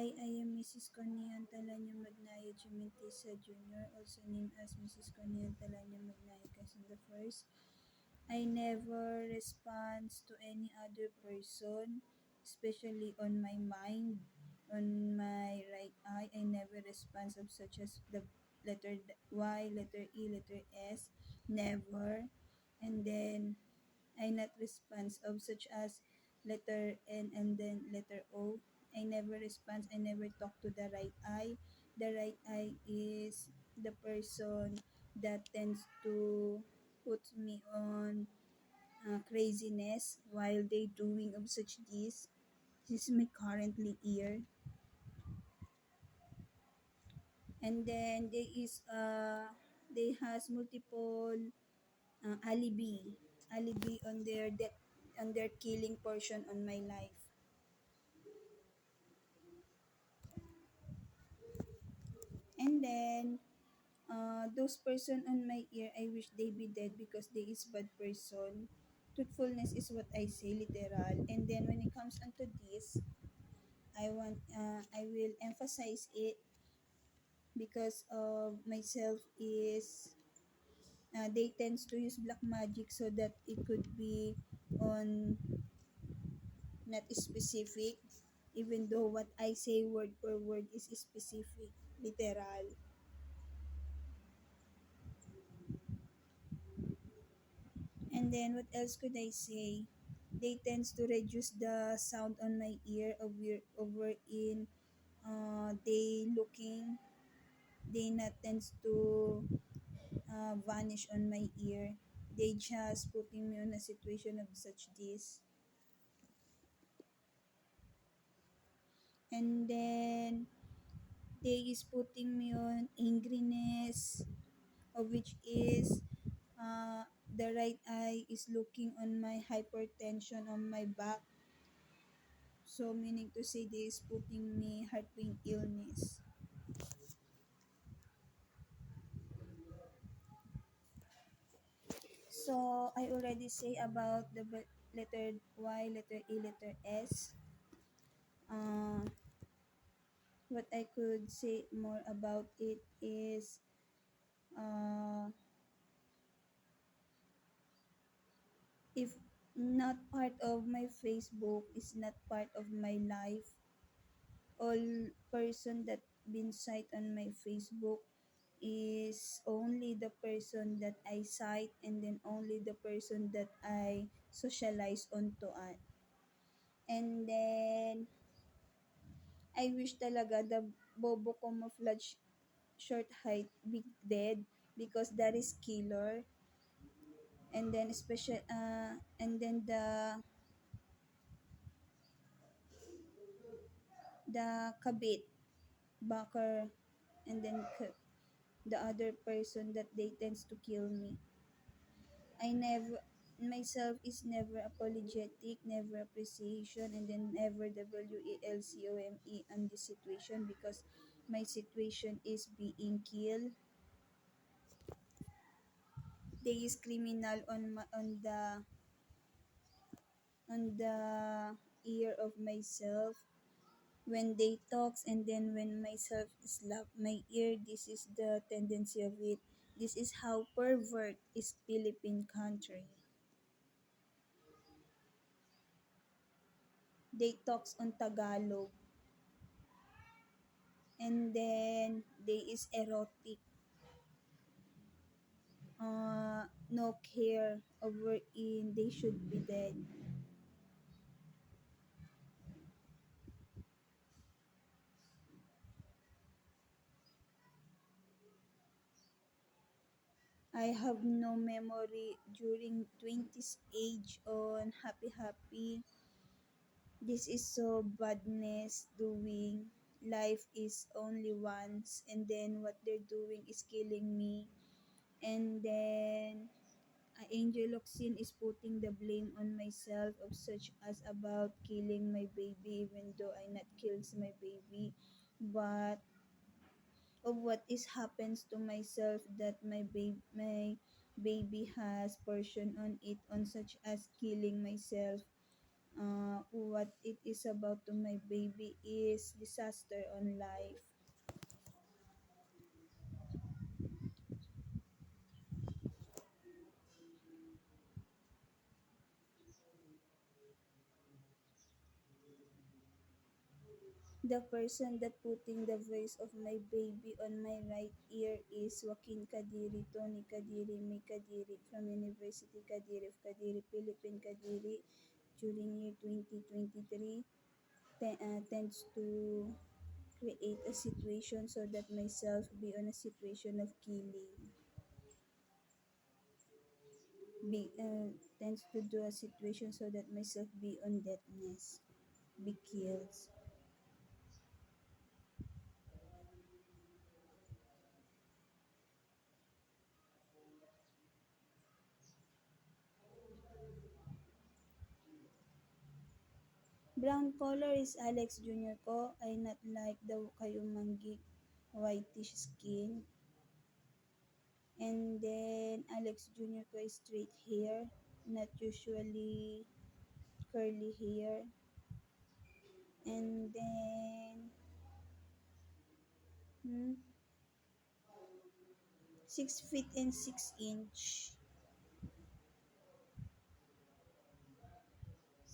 Hi, I am Mrs. Cornean Talanya Magnayo Chimentisa Jr., also named as Mrs. Cornean Talanya Magnayo Quezon the First. I never respond to any other person, especially on my mind, on my right eye. I never respond of such as the letter Y, letter E, letter S, never. And then I not response of such as letter N and then letter O. I never response. I never talk to the right eye. The right eye is the person that tends to put me on craziness while they doing of such this. This is my currently ear. And then there is they has multiple alibi on their death, on their killing portion on my life. And then those person on my ear, I wish they be dead because they is bad person. Truthfulness is what I say, literal. And then when it comes onto this, I will emphasize it because of myself is they tends to use black magic so that it could be on not specific, even though what I say word per word is specific, literal. And then what else could I say? They tends to reduce the sound on my ear over in they looking. They not tends to vanish on my ear. They just putting me on a situation of such this. And then they is putting me on angriness, of which is the right eye is looking on my hypertension on my back. So meaning to say they is putting me heart pain illness. So I already say about the letter Y, letter E, letter S. Uh, what I could say more about it is uh, if not part of my Facebook is not part of my life, all person that been cite on my Facebook is only the person that I cite and then only the person that I socialize onto it. And then I wish talaga the bobo camouflage short height be dead because that is killer. And then special and then the kabit backer and then the other person that they tends to kill me. I never myself is never apologetic, never appreciation, and then never WELCOME on this situation because my situation is being killed. They is criminal on the ear of myself when they talks and then when myself slap my ear. This is the tendency of it. This is how pervert is Philippine country. They talks on Tagalog and then they is erotic, no care over in they should be dead. I have no memory during 20s age on happy happy. This is so badness doing. Life is only once and then what they're doing is killing me. And then Angel Locsin is putting the blame on myself of such as about killing my baby even though I not kills my baby. But of what is happens to myself that my baby has portion on it on such as killing myself. what it is about to my baby is disaster on life. The person that putting the voice of my baby on my right ear is Joaquin Kadiri, Tony Kadiri, May Kadiri from University Kadiri of Kadiri, Philippine Kadiri during year 2023 tends to create a situation so that myself be on a situation of killing. Be tends to do a situation so that myself be on deadness, be killed. Brown color is Alex Jr. ko. I not like the kayumanggi whitish skin. And then Alex Jr. ko is straight hair, not usually curly hair. And then hmm, 6 feet and 6 inch.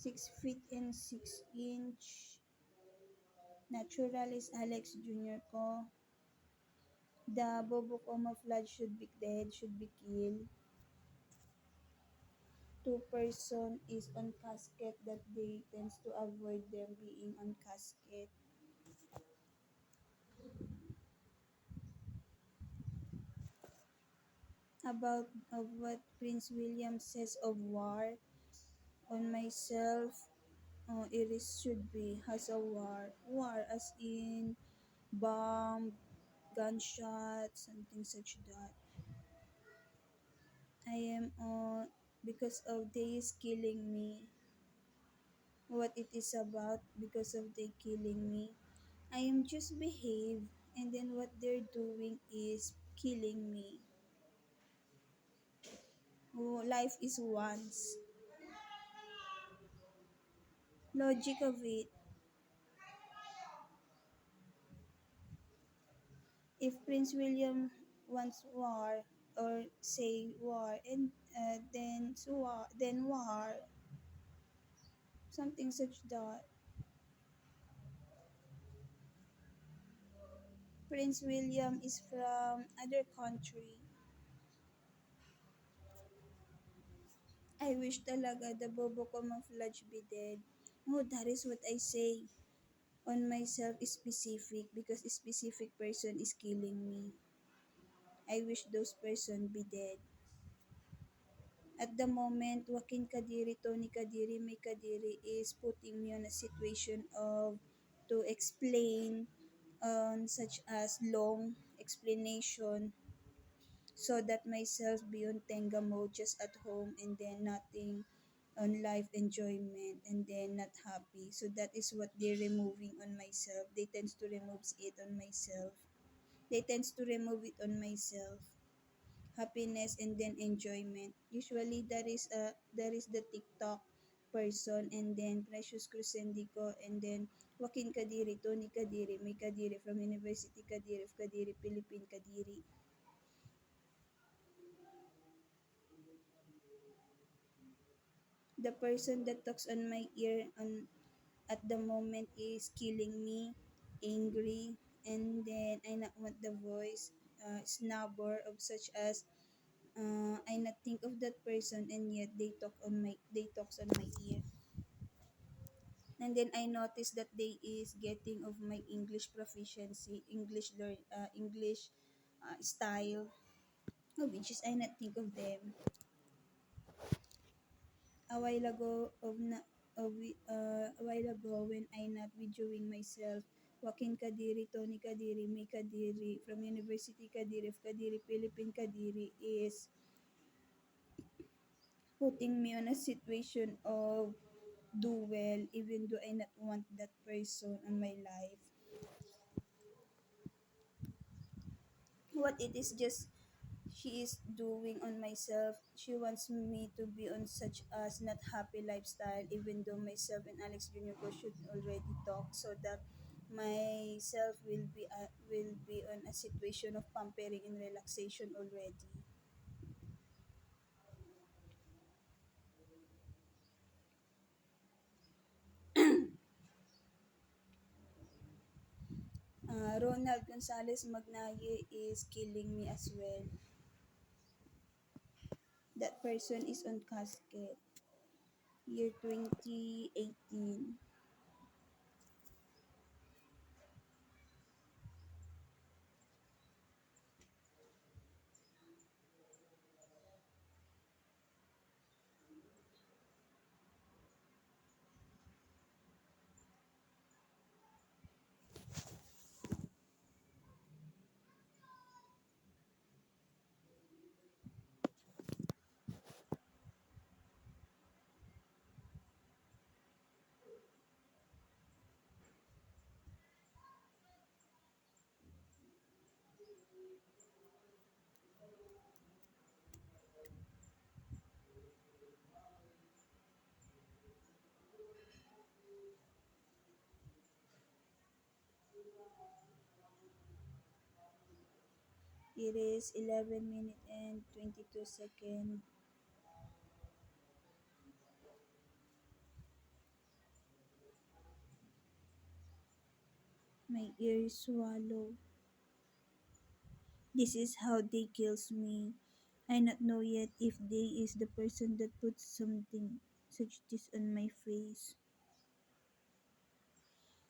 6 feet and 6 inch. Natural is Alex Jr. ko. The Bobo camouflage should be dead, should be killed. Two-person is on casket that they tends to avoid them being on casket. About of what Prince William says of war on myself, it is should be has a war as in bomb, gunshots, something such that. I am because of they is killing me. What it is about because of they killing me. I am just behave and then what they're doing is killing me. Oh, life is once. Logic of it. If Prince William wants war or say war and then war, something such that. Prince William is from other country. I wish talaga the Bobo camouflage be dead. Oh, that is what I say. On myself is specific because a specific person is killing me. I wish those person be dead. At the moment, Joaquin Kadiri, Tony Kadiri, May Kadiri is putting me on a situation of to explain on such as long explanation so that myself be on Tenga mode just at home and then nothing on life enjoyment and then not happy. So that is what they're removing on myself. They tends to remove it on myself. They tends to remove it on myself. Happiness and then enjoyment. Usually that is the TikTok person and then Precious Crucendico and then Joaquin Kadiri, Tony Kadiri, May Kadiri from University Kadiri of Kadiri, Philippine Kadiri. The person that talks on my ear on at the moment is killing me, angry, and then I not want the voice, snubber of such as I not think of that person and yet they talks on my ear. And then I noticed that they is getting of my English proficiency, English style, which is I not think of them. A while ago a while ago when I not videoing myself, Joaquin Kadiri, Tony Kadiri, May Kadiri from University Kadiri of Kadiri, Philippine Kadiri is putting me on a situation of do well even though I not want that person in my life. What it is just she is doing on myself. She wants me to be on such as not happy lifestyle, even though myself and Alex Jr. ko should already talk so that myself will be on a situation of pampering and relaxation already. Ronald Gonzalez Magnaye is killing me as well. That person is on casket. Year 2018. It is 11 minutes and 22 seconds. My ear is swallow. This is how they kills me. I not know yet if they is the person that puts something such this on my face.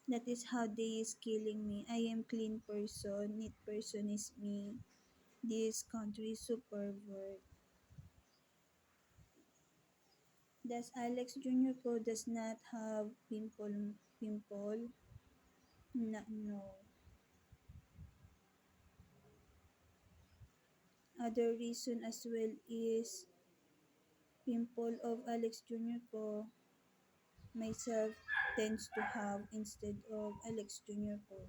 That is how they is killing me. I am clean person, neat person is me. This country is so pervert. Does Alex Jr. Co does not have pimple? No. Other reason as well is pimple of Alex Jr. Co myself tends to have instead of Alex Jr. Co.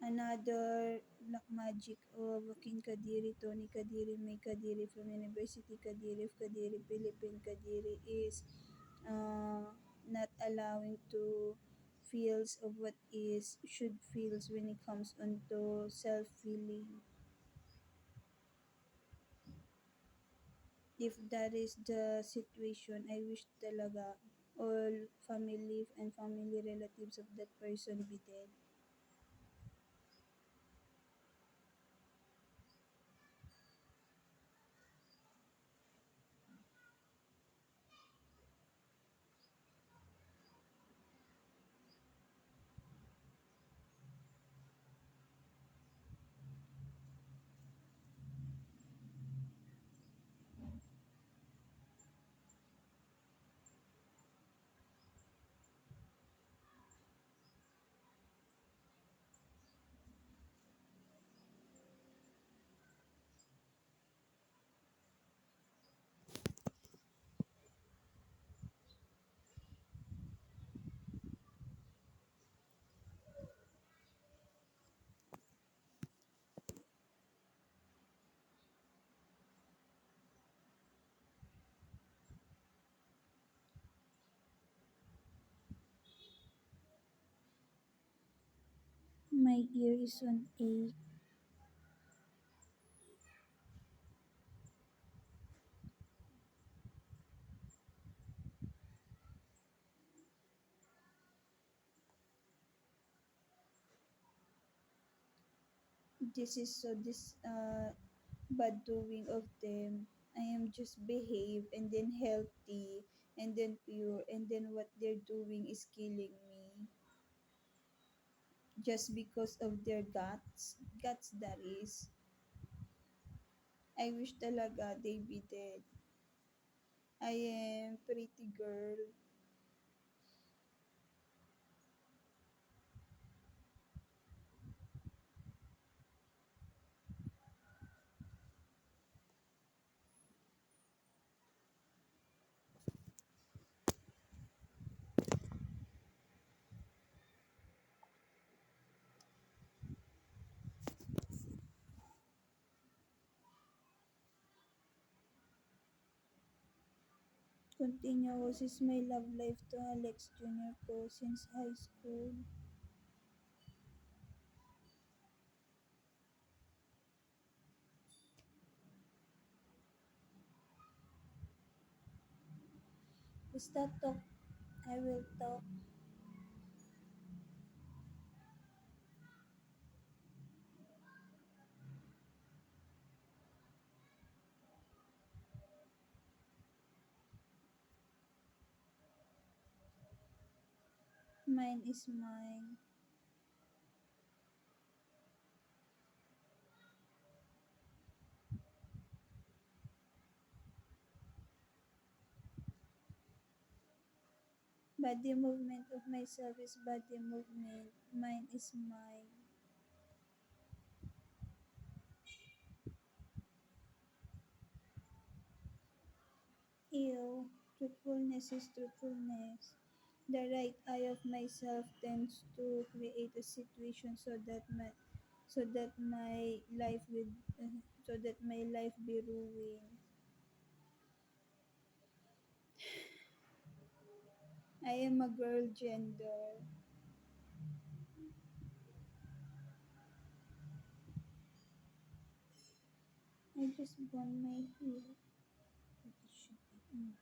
Another black magic of King Kadiri, Tony Kadiri, May Kadiri from University Kadiri, Kadiri, Philippine Kadiri is uh, not allowing to feels of what is should feels when it comes onto self-feeling. If that is the situation, I wish talaga all family and family relatives of that person be dead. My ear is on ache. This is so this bad doing of them. I am just behave and then healthy and then pure and then what they're doing is killing me just because of their guts that is. I wish talaga they be dead. I am pretty girl. continuous is my love life to Alex Jr. ko since high school. Basta talk, I will talk. Mine is mine. Body movement of myself is body movement. Mine is mine. Ew. Truthfulness is truthfulness. The right eye of myself tends to create a situation so that my life will so that my life be ruined. I am a girl gender. I just bond my hair. It should be.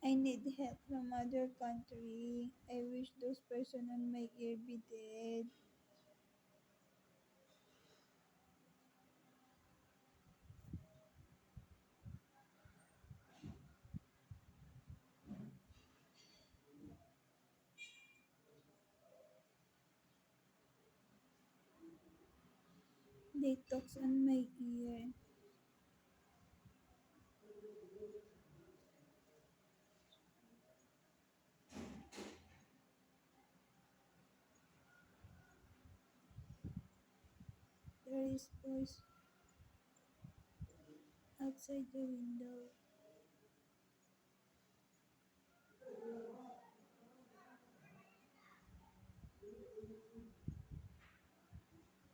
I need help from other country. I wish those person on my ear be dead. They talks on my ear. There is voice outside the window.